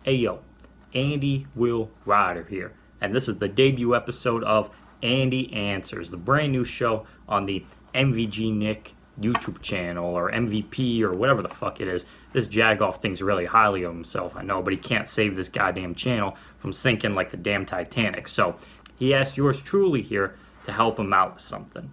Ayo, Andy Will Ryder here, and this is the debut episode of Andy Answers, the brand new show on the MVG Nick YouTube channel, or MVP, or whatever the fuck it is. This Jagoff thinks really highly of himself, I know, but he can't save this goddamn channel from sinking like the damn Titanic. So he asked yours truly here to help him out with something.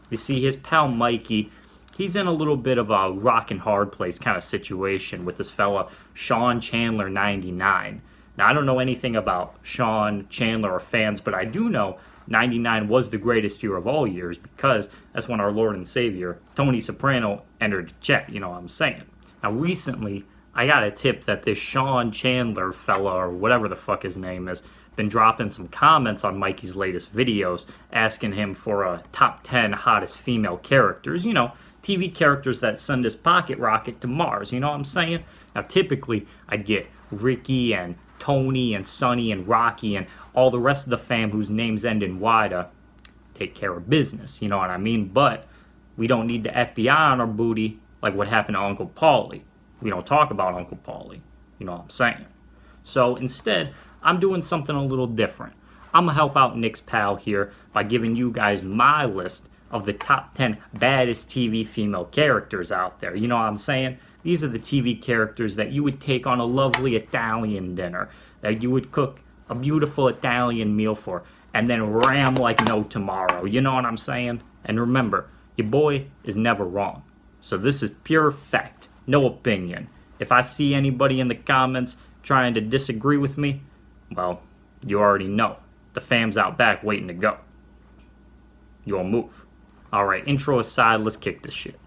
You see, his pal Mikey, he's in a little bit of a rock and hard place kind of situation with this fella Sean Chandler 99. Now, I don't know anything about Sean Chandler or fans, but I do know 99 was the greatest year of all years, because that's when our Lord and Savior Tony Soprano entered the chat, you know what I'm saying. Now, recently, I got a tip that this Sean Chandler fella, or whatever the fuck his name is, been dropping some comments on Mikey's latest videos, asking him for a top 10 hottest female characters, you know, TV characters that send his pocket rocket to Mars, you know what I'm saying? Now, typically, I'd get Ricky and Tony and Sonny and Rocky and all the rest of the fam whose names end in Y to take care of business, you know what I mean? But we don't need the FBI on our booty like what happened to Uncle Paulie. We don't talk about Uncle Paulie, you know what I'm saying? So instead, I'm doing something a little different. I'm going to help out Nick's pal here by giving you guys my list of the top 10 baddest TV female characters out there. You know what I'm saying? These are the TV characters that you would take on a lovely Italian dinner, that you would cook a beautiful Italian meal for, and then ram like no tomorrow. You know what I'm saying? And remember, your boy is never wrong. So this is pure fact, no opinion. If I see anybody in the comments trying to disagree with me, well, you already know. The fam's out back waiting to go. You'll move. Alright, intro aside, let's kick this shit.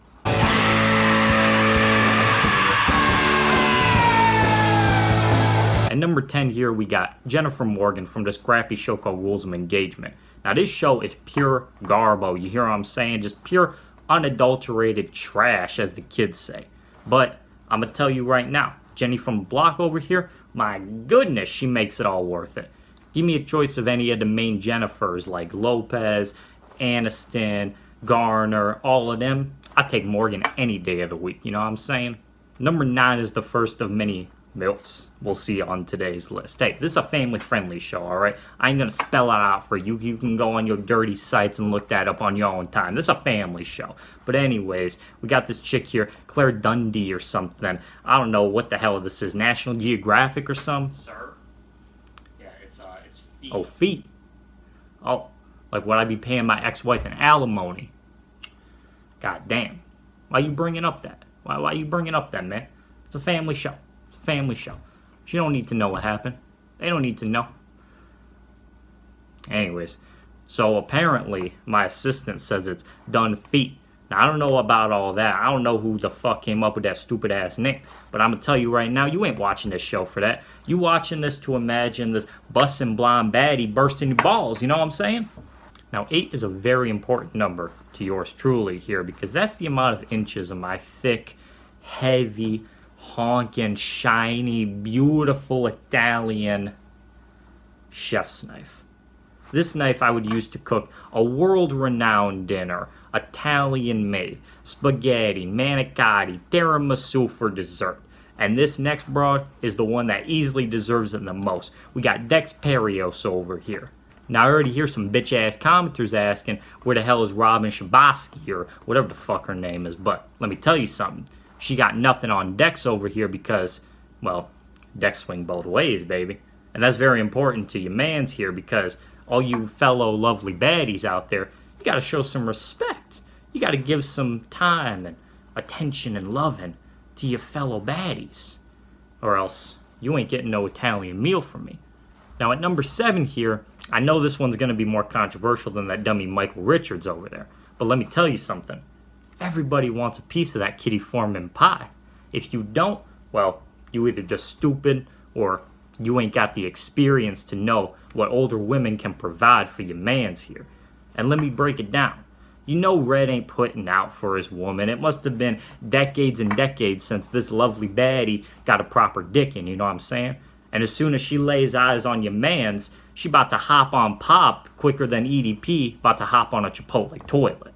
At number 10 here, we got Jennifer Morgan from this crappy show called Rules of Engagement. Now, this show is pure garbo. You hear what I'm saying? Just pure, unadulterated trash, as the kids say. But I'm going to tell you right now, Jenny from the block over here, my goodness, she makes it all worth it. Give me a choice of any of the main Jennifers, like Lopez, Aniston, Garner, all of them. I'd take Morgan any day of the week, you know what I'm saying? Number 9 is the first of many MILFs we'll see on today's list. Hey, this is a family-friendly show, alright? I ain't gonna spell it out for you. You can go on your dirty sites and look that up on your own time. This is a family show. But anyways, we got this chick here, Claire Dundee or something. I don't know what the hell this is. National Geographic or something? Sir? Yeah, it's feet. Oh, feet. Oh, like would I be paying my ex-wife an alimony? God damn. Why you bringing up that? Why you bringing up that, man? It's a family show. Family show. She don't need to know what happened. They don't need to know. Anyways, so apparently my assistant says it's done feet. Now, I don't know about all that. I don't know who the fuck came up with that stupid ass name. But I'm gonna tell you right now, you ain't watching this show for that. You watching this to imagine this bussin' blonde baddie bursting your balls. You know what I'm saying? Now, 8 is a very important number to yours truly here, because that's the amount of inches of my thick, heavy, honking, shiny, beautiful Italian chef's knife. This knife I would use to cook a world-renowned dinner, Italian-made, spaghetti, manicotti, tiramisu for dessert. And this next broad is the one that easily deserves it the most. We got Dex Perios over here. Now, I already hear some bitch-ass commenters asking, where the hell is Robin Shabosky, or whatever the fuck her name is, but let me tell you something. She got nothing on Dex over here because, well, Dex swing both ways, baby. And that's very important to your mans here, because all you fellow lovely baddies out there, you got to show some respect. You got to give some time and attention and loving to your fellow baddies. Or else you ain't getting no Italian meal from me. Now, at number 7 here, I know this one's going to be more controversial than that dummy Michael Richards over there. But let me tell you something. Everybody wants a piece of that Kitty Foreman pie. If you don't, well, you either just stupid or you ain't got the experience to know what older women can provide for your mans here. And let me break it down. You know Red ain't putting out for his woman. It must have been decades and decades since this lovely baddie got a proper dickin', you know what I'm saying? And as soon as she lays eyes on your mans, she about to hop on pop quicker than EDP about to hop on a Chipotle toilet.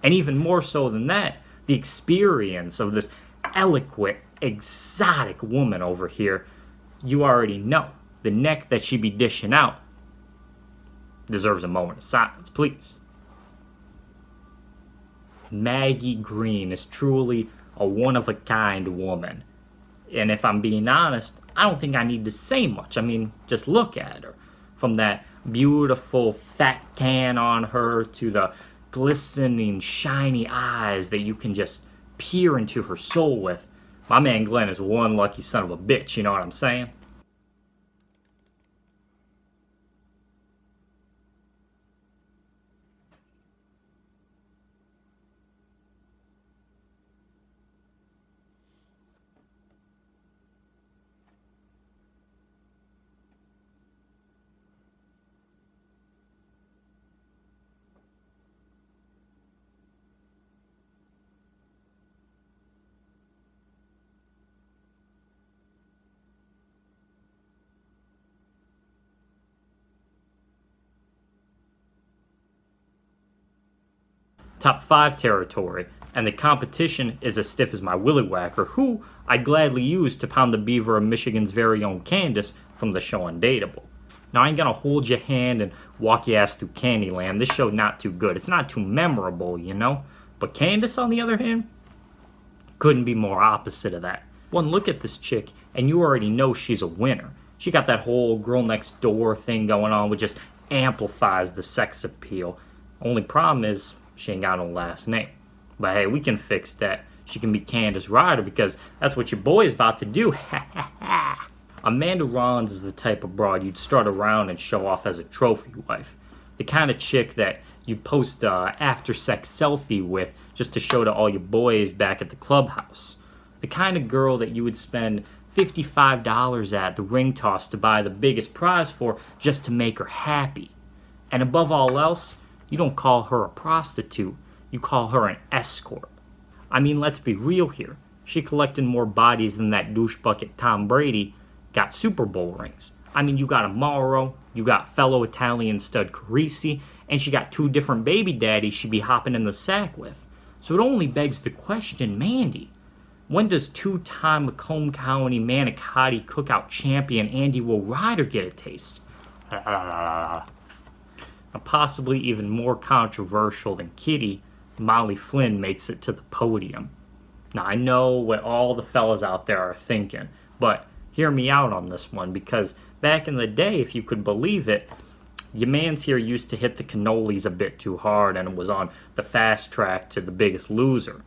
And even more so than that, the experience of this eloquent, exotic woman over here you already know the neck that she be dishing out deserves a moment of silence, please. Maggie Green is truly a one-of-a-kind woman. And if I'm being honest, I don't think I need to say much. I mean, just look at her. From that beautiful fat tan on her to the glistening, shiny eyes that you can just peer into her soul with. My man Glenn is one lucky son of a bitch, you know what I'm saying? Top 5 territory, and the competition is as stiff as my willy whacker, who I'd gladly use to pound the beaver of Michigan's very own Candace from the show Undateable. Now, I ain't gonna hold your hand and walk your ass through Candyland. This show not too good. It's not too memorable, you know? But Candace, on the other hand, couldn't be more opposite of that. One look at this chick, and you already know she's a winner. She got that whole girl next door thing going on, which just amplifies the sex appeal. Only problem is, she ain't got no last name. But hey, we can fix that. She can be Candace Ryder because that's what your boy is about to do. Ha ha ha. Amanda Ronds is the type of broad you'd strut around and show off as a trophy wife. The kind of chick that you'd post a after sex selfie with just to show to all your boys back at the clubhouse. The kind of girl that you would spend $55 at the ring toss to buy the biggest prize for just to make her happy. And above all else, you don't call her a prostitute, you call her an escort. I mean, let's be real here. She collected more bodies than that douche bucket Tom Brady got Super Bowl rings. I mean, you got Amaro, you got fellow Italian stud Carisi, and she got 2 different baby daddies she'd be hopping in the sack with. So it only begs the question, Mandy, when does 2-time Macomb County Manicotti Cookout champion Andy Will Ryder get a taste? Possibly even more controversial than Kitty, Molly Flynn makes it to the podium. Now, I know what all the fellas out there are thinking, but hear me out on this one, because back in the day, if you could believe it, your man's here used to hit the cannolis a bit too hard and was on the fast track to The Biggest Loser.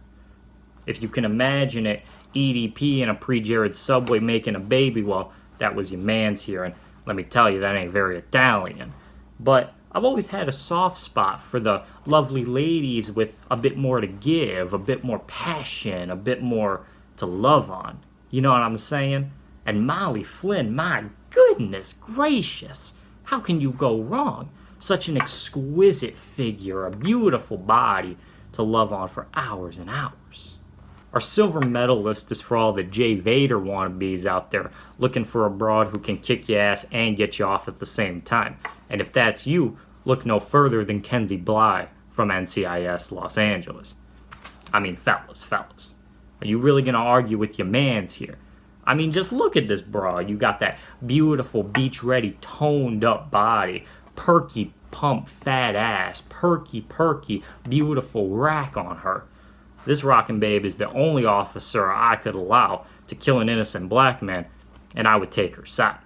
If you can imagine it, EDP in a pre-Jared Subway making a baby, well, that was your man's here, and let me tell you, that ain't very Italian. But I've always had a soft spot for the lovely ladies with a bit more to give, a bit more passion, a bit more to love on. You know what I'm saying? And Molly Flynn, my goodness gracious, how can you go wrong? Such an exquisite figure, a beautiful body to love on for hours and hours. Our silver medalist is for all the Jay Vader wannabes out there looking for a broad who can kick your ass and get you off at the same time. And if that's you, look no further than Kenzie Bly from NCIS Los Angeles. I mean, fellas. Are you really going to argue with your mans here? I mean, just look at this broad. You got that beautiful, beach-ready, toned-up body, perky, pump, fat ass, perky, beautiful rack on her. This rockin' babe is the only officer I could allow to kill an innocent black man, and I would take her side.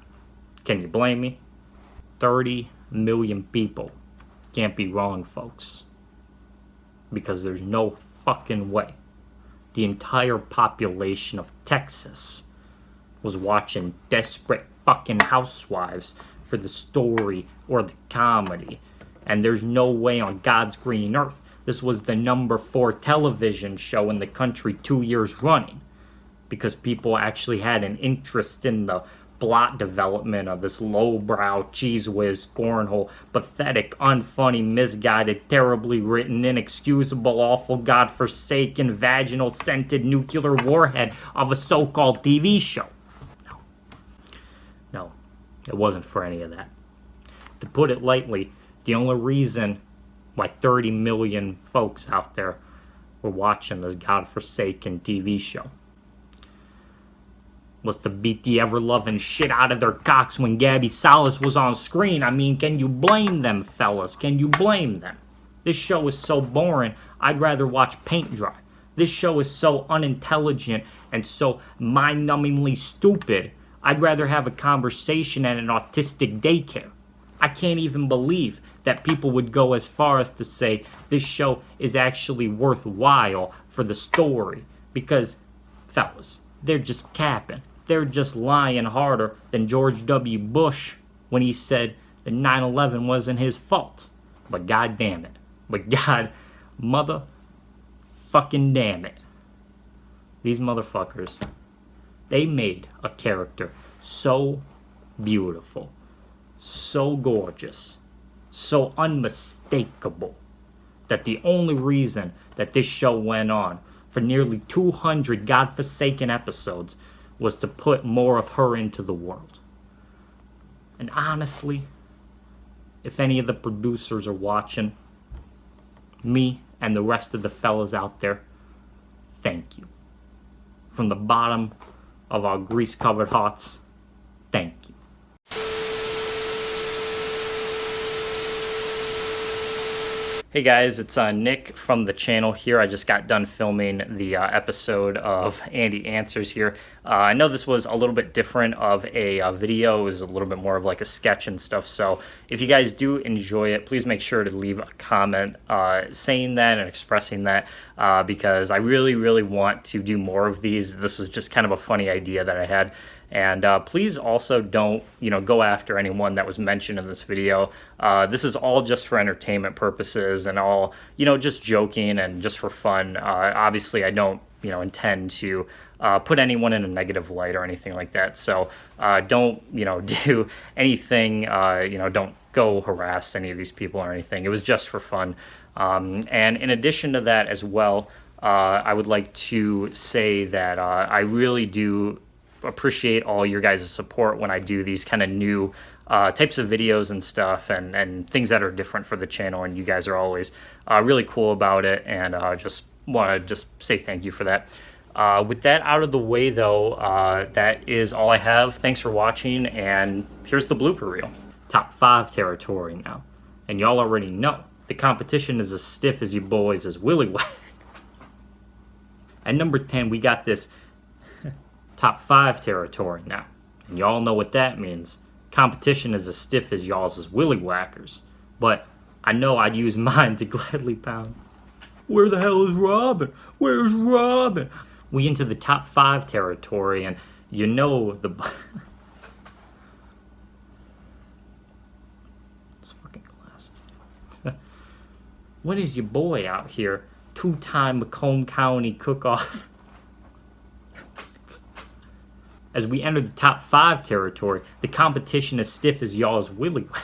Can you blame me? 30 million people. Can't be wrong, folks. Because there's no fucking way the entire population of Texas was watching Desperate Fucking Housewives for the story or the comedy. And there's no way on God's green earth this was the number 4 television show in the country 2 years running. Because people actually had an interest in the plot development of this lowbrow, cheese whiz, cornhole, pathetic, unfunny, misguided, terribly written, inexcusable, awful, godforsaken, vaginal, scented nuclear warhead of a so-called TV show. No, it wasn't for any of that. To put it lightly, the only reason why 30 million folks out there were watching this godforsaken TV show was to beat the ever-loving shit out of their cocks when Gabby Salas was on screen. I mean, can you blame them, fellas? Can you blame them? This show is so boring, I'd rather watch paint dry. This show is so unintelligent and so mind-numbingly stupid, I'd rather have a conversation at an autistic daycare. I can't even believe that people would go as far as to say this show is actually worthwhile for the story. Because, fellas, they're just capping. They're just lying harder than George W. Bush when he said that 9/11 wasn't his fault. But god damn it. But god motherfucking damn it. These motherfuckers, they made a character so beautiful, so gorgeous, so unmistakable, that the only reason that this show went on for nearly 200 godforsaken episodes was to put more of her into the world. And honestly, if any of the producers are watching, me and the rest of the fellas out there, thank you. From the bottom of our grease-covered hearts, thank you. Hey guys, it's Nick from the channel here. I just got done filming the episode of Andy Answers here. I know this was a little bit different of a video. It was a little bit more of like a sketch and stuff. So if you guys do enjoy it, please make sure to leave a comment saying that and expressing that because I really, really want to do more of these. This was just kind of a funny idea that I had. And please also don't, go after anyone that was mentioned in this video. This is all just for entertainment purposes and all, just joking and just for fun. Obviously, I don't, intend to put anyone in a negative light or anything like that. So don't, do anything, don't go harass any of these people or anything. It was just for fun. And in addition to that as well, I would like to say that I really do appreciate all your guys' support when I do these kind of new types of videos and stuff and things that are different for the channel, and you guys are always really cool about it, and just want to just say thank you for that. With that out of the way though, that is all I have. Thanks for watching, and here's the blooper reel. Top 5 territory now, and y'all already know the competition is as stiff as you boys as Willy Whack. At number 10 we got this top 5 territory now. And y'all know what that means. Competition is as stiff as y'all's as Willy Whackers. But I know I'd use mine to gladly pound. Where the hell is Robin? Where's Robin? We into the top 5 territory, and the... Those fucking glasses. When is your boy out here? 2-time Macomb County cook-off. As we enter the top 5 territory, the competition is stiff as y'all's Willy Whack.